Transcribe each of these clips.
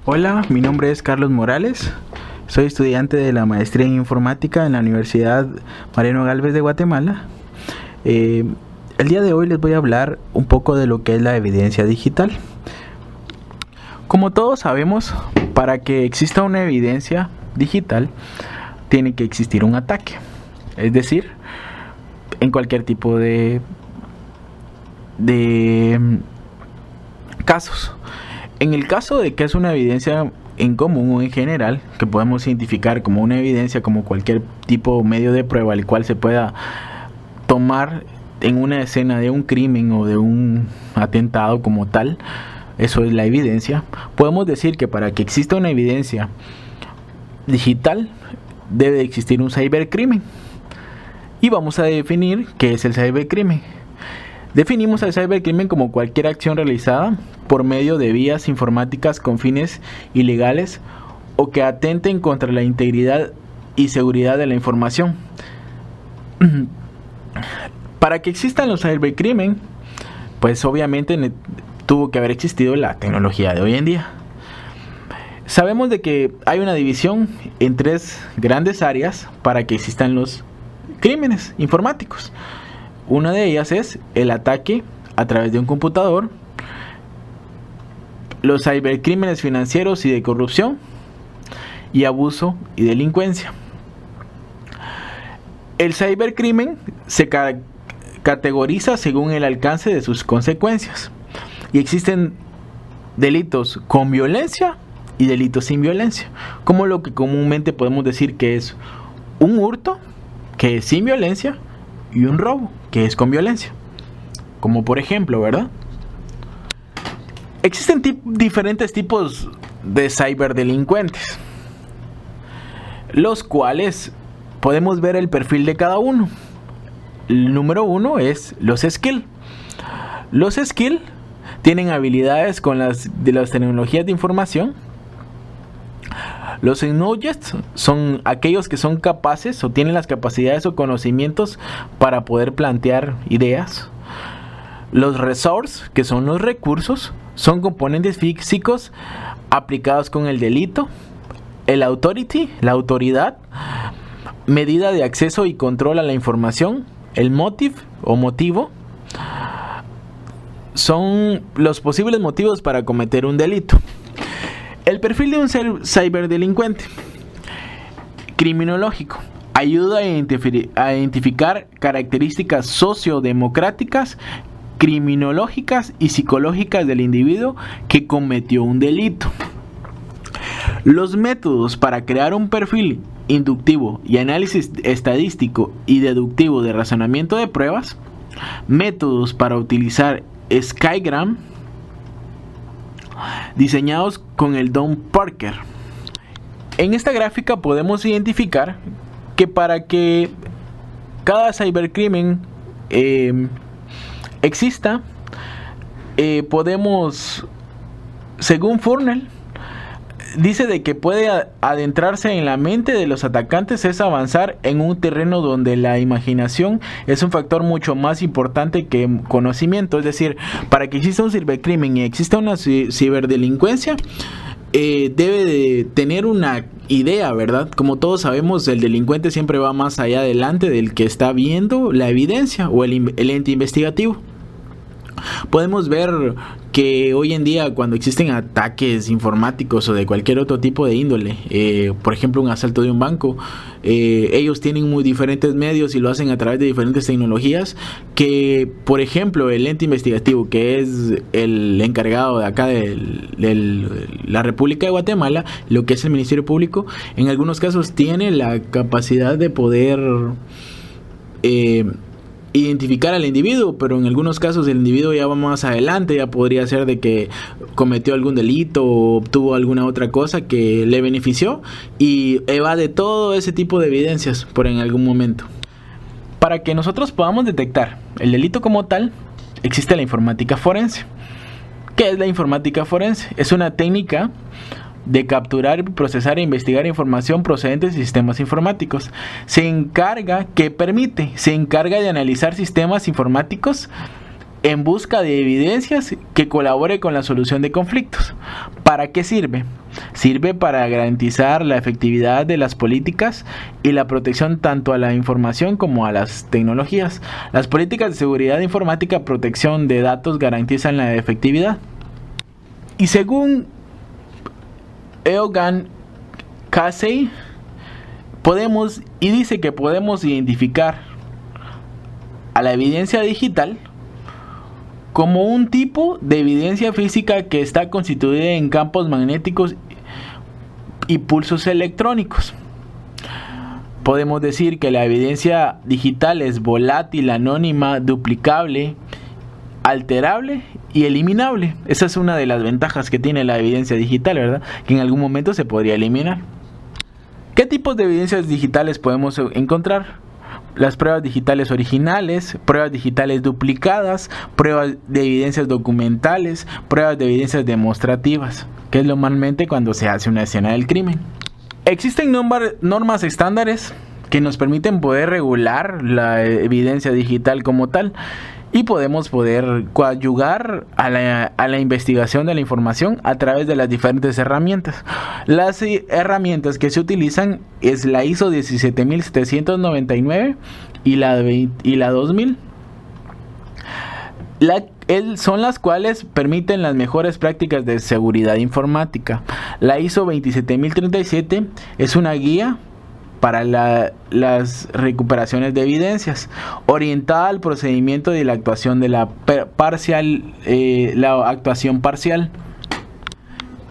Hola, mi nombre es Carlos Morales. Soy estudiante de la maestría en informática en la Universidad Mariano Gálvez de Guatemala. El día de hoy les voy a hablar un poco de lo que es la evidencia digital. Como todos sabemos, para que exista una evidencia digital, tiene que existir un ataque. Es decir, en cualquier tipo de casos. En el caso de que es una evidencia en común o en general, que podemos identificar como una evidencia, como cualquier tipo o medio de prueba el cual se pueda tomar en una escena de un crimen o de un atentado como tal, eso es la evidencia. Podemos decir que para que exista una evidencia digital debe existir un cibercrimen. Y vamos a definir qué es el cibercrimen. Definimos el cibercrimen como cualquier acción realizada por medio de vías informáticas con fines ilegales o que atenten contra la integridad y seguridad de la información. Para que existan los cibercrimen, pues obviamente tuvo que haber existido la tecnología de hoy en día. Sabemos de que hay una división en tres grandes áreas para que existan los crímenes informáticos. Una de ellas es el ataque a través de un computador, los cibercrímenes financieros y de corrupción, y abuso y delincuencia. El cibercrimen se categoriza según el alcance de sus consecuencias, y existen delitos con violencia y delitos sin violencia, como lo que comúnmente podemos decir que es un hurto, que es sin violencia, y un robo, que es con violencia. Como por ejemplo, ¿verdad? Existen diferentes tipos de ciberdelincuentes, los cuales podemos ver el perfil de cada uno. El número uno es los skill. Los skill tienen habilidades con las tecnologías de información. Los knowledge son aquellos que son capaces o tienen las capacidades o conocimientos para poder plantear ideas. Los resources, que son los recursos, son componentes físicos aplicados con el delito. El authority, la autoridad, medida de acceso y control a la información. El motive o motivo son los posibles motivos para cometer un delito. El perfil de un ciberdelincuente criminológico ayuda a identificar características sociodemocráticas, criminológicas y psicológicas del individuo que cometió un delito. Los métodos para crear un perfil inductivo y análisis estadístico y deductivo de razonamiento de pruebas, métodos para utilizar Skygram, diseñados con el Don Parker. En esta gráfica podemos identificar que para que cada cibercrimen exista, podemos, según Furnell, dice de que puede adentrarse en la mente de los atacantes es avanzar en un terreno donde la imaginación es un factor mucho más importante que conocimiento. Es decir, para que exista un cibercrimen y exista una ciberdelincuencia, debe de tener una idea, ¿verdad? Como todos sabemos, el delincuente siempre va más allá adelante del que está viendo la evidencia o el ente investigativo. Podemos ver que hoy en día, cuando existen ataques informáticos o de cualquier otro tipo de índole, por ejemplo un asalto de un banco, ellos tienen muy diferentes medios y lo hacen a través de diferentes tecnologías que, por ejemplo, el ente investigativo, que es el encargado de acá de la República de Guatemala, lo que es el Ministerio Público, en algunos casos tiene la capacidad de poder identificar al individuo, pero en algunos casos el individuo ya va más adelante, ya podría ser de que cometió algún delito o obtuvo alguna otra cosa que le benefició y evade todo ese tipo de evidencias por en algún momento. Para que nosotros podamos detectar el delito como tal, existe la informática forense. ¿Qué es la informática forense? Es una técnica de capturar, procesar e investigar información procedente de sistemas informáticos. Se encarga de analizar sistemas informáticos en busca de evidencias que colabore con la solución de conflictos. ¿Para qué sirve? Sirve para garantizar la efectividad de las políticas y la protección tanto a la información como a las tecnologías. Las políticas de seguridad informática, protección de datos garantizan la efectividad. Y según Eogan Casey, dice que podemos identificar a la evidencia digital como un tipo de evidencia física que está constituida en campos magnéticos y pulsos electrónicos. Podemos decir que la evidencia digital es volátil, anónima, duplicable, alterable y eliminable. Esa es una de las ventajas que tiene la evidencia digital, ¿verdad? Que en algún momento se podría eliminar. ¿Qué tipos de evidencias digitales podemos encontrar? Las pruebas digitales originales, pruebas digitales duplicadas, pruebas de evidencias documentales, pruebas de evidencias demostrativas, que es normalmente cuando se hace una escena del crimen. Existen normas estándares que nos permiten poder regular la evidencia digital como tal y podemos poder coadyuvar a la investigación de la información a través de las diferentes herramientas. Las herramientas que se utilizan es la ISO 17799 y la 2000. Son las cuales permiten las mejores prácticas de seguridad informática. La ISO 27037 es una guía para las recuperaciones de evidencias, orientada al procedimiento de la actuación de la actuación parcial.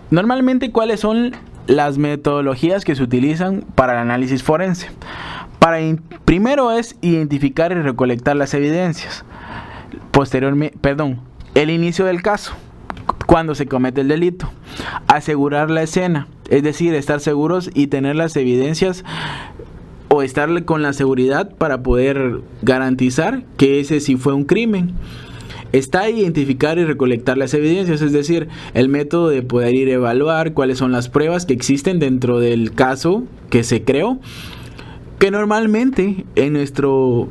Normalmente, ¿cuáles son las metodologías que se utilizan para el análisis forense? Primero es identificar y recolectar las evidencias. El inicio del caso, cuando se comete el delito. Asegurar la escena, es decir, estar seguros y tener las evidencias o estar con la seguridad para poder garantizar que ese sí fue un crimen. Está identificar y recolectar las evidencias, es decir, el método de poder ir a evaluar cuáles son las pruebas que existen dentro del caso que se creó, que normalmente en nuestro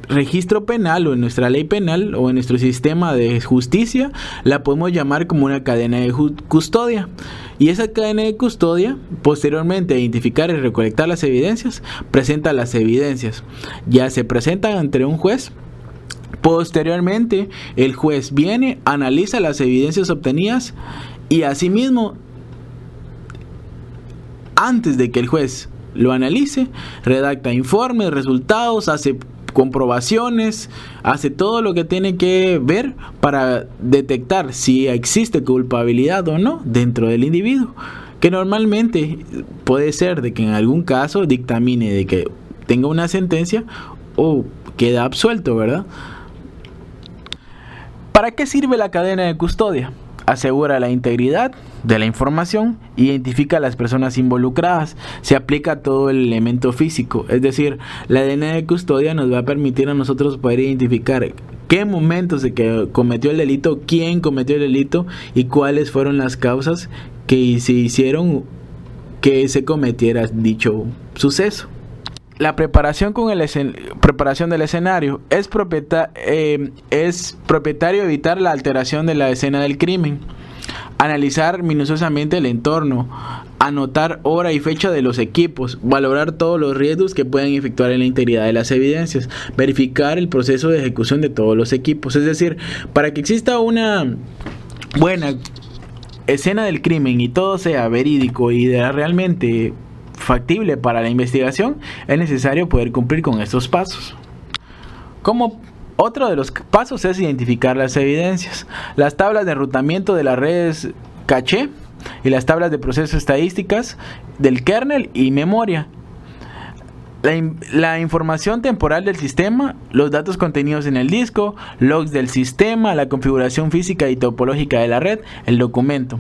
registro penal o en nuestra ley penal o en nuestro sistema de justicia la podemos llamar como una cadena de custodia, y esa cadena de custodia, posteriormente a identificar y recolectar las evidencias, presenta las evidencias, ya se presentan ante un juez. Posteriormente el juez viene, analiza las evidencias obtenidas y asimismo, antes de que el juez lo analice, redacta informes, resultados, hace comprobaciones, hace todo lo que tiene que ver para detectar si existe culpabilidad o no dentro del individuo, que normalmente puede ser de que en algún caso dictamine de que tenga una sentencia o queda absuelto, ¿verdad? ¿Para qué sirve la cadena de custodia? Asegura la integridad de la información, identifica a las personas involucradas, se aplica todo el elemento físico, es decir, la cadena de custodia nos va a permitir a nosotros poder identificar qué momentos de que cometió el delito, quién cometió el delito y cuáles fueron las causas que se hicieron que se cometiera dicho suceso. La preparación preparación del escenario es propietario evitar la alteración de la escena del crimen, analizar minuciosamente el entorno, anotar hora y fecha de los equipos, valorar todos los riesgos que pueden efectuar en la integridad de las evidencias, verificar el proceso de ejecución de todos los equipos. Es decir, para que exista una buena escena del crimen y todo sea verídico y realmente factible para la investigación, es necesario poder cumplir con estos pasos. Como otro de los pasos es identificar las evidencias. Las tablas de enrutamiento de las redes caché y las tablas de proceso estadísticas del kernel y memoria. La información temporal del sistema, los datos contenidos en el disco, logs del sistema, la configuración física y topológica de la red, el documento,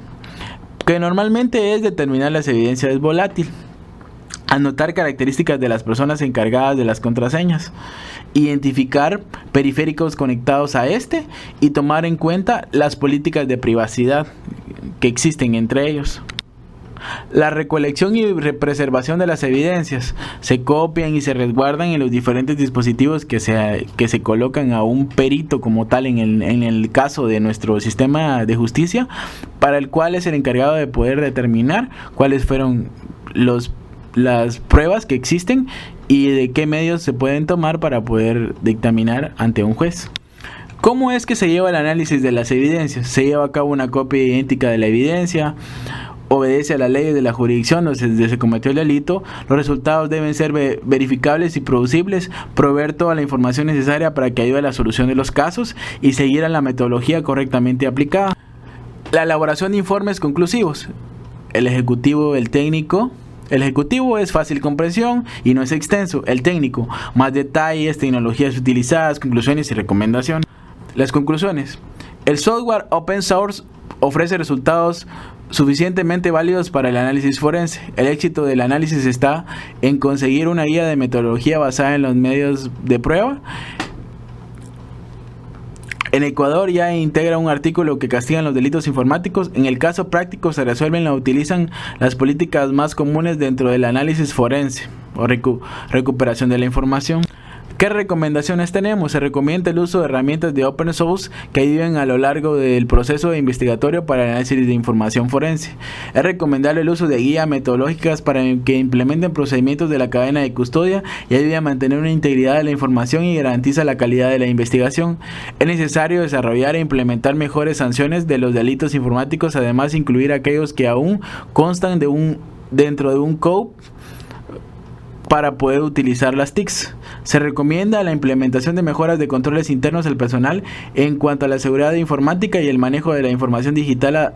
que normalmente es determinar las evidencias volátil. Anotar características de las personas encargadas de las contraseñas, identificar periféricos conectados a y tomar en cuenta las políticas de privacidad que existen entre ellos. La recolección y preservación de las evidencias se copian y se resguardan en los diferentes dispositivos que se colocan a un perito como tal en el caso de nuestro sistema de justicia, para el cual es el encargado de poder determinar cuáles fueron las pruebas que existen y de qué medios se pueden tomar para poder dictaminar ante un juez. ¿Cómo es que se lleva el análisis de las evidencias? Se lleva a cabo una copia idéntica de la evidencia, obedece a las leyes de la jurisdicción donde se cometió el delito, los resultados deben ser verificables y producibles, proveer toda la información necesaria para que ayude a la solución de los casos y seguir a la metodología correctamente aplicada. La elaboración de informes conclusivos. El ejecutivo, el técnico. El ejecutivo es fácil comprensión y no es extenso. El técnico, más detalles, tecnologías utilizadas, conclusiones y recomendaciones. Las conclusiones. El software open source ofrece resultados suficientemente válidos para el análisis forense. El éxito del análisis está en conseguir una guía de metodología basada en los medios de prueba. En Ecuador ya integra un artículo que castiga los delitos informáticos. En el caso práctico se resuelven o utilizan las políticas más comunes dentro del análisis forense o recuperación de la información. ¿Qué recomendaciones tenemos? Se recomienda el uso de herramientas de open source que ayuden a lo largo del proceso investigatorio para el análisis de información forense. Es recomendable el uso de guías metodológicas para que implementen procedimientos de la cadena de custodia y ayuden a mantener una integridad de la información y garantiza la calidad de la investigación. Es necesario desarrollar e implementar mejores sanciones de los delitos informáticos, además incluir aquellos que aún constan dentro de un code para poder utilizar las TICs. Se recomienda la implementación de mejoras de controles internos del personal en cuanto a la seguridad informática y el manejo de la información digital.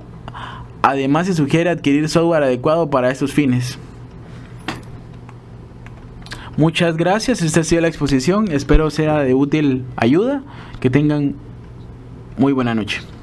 Además, se sugiere adquirir software adecuado para estos fines. Muchas gracias, esta ha sido la exposición, espero sea de útil ayuda, que tengan muy buena noche.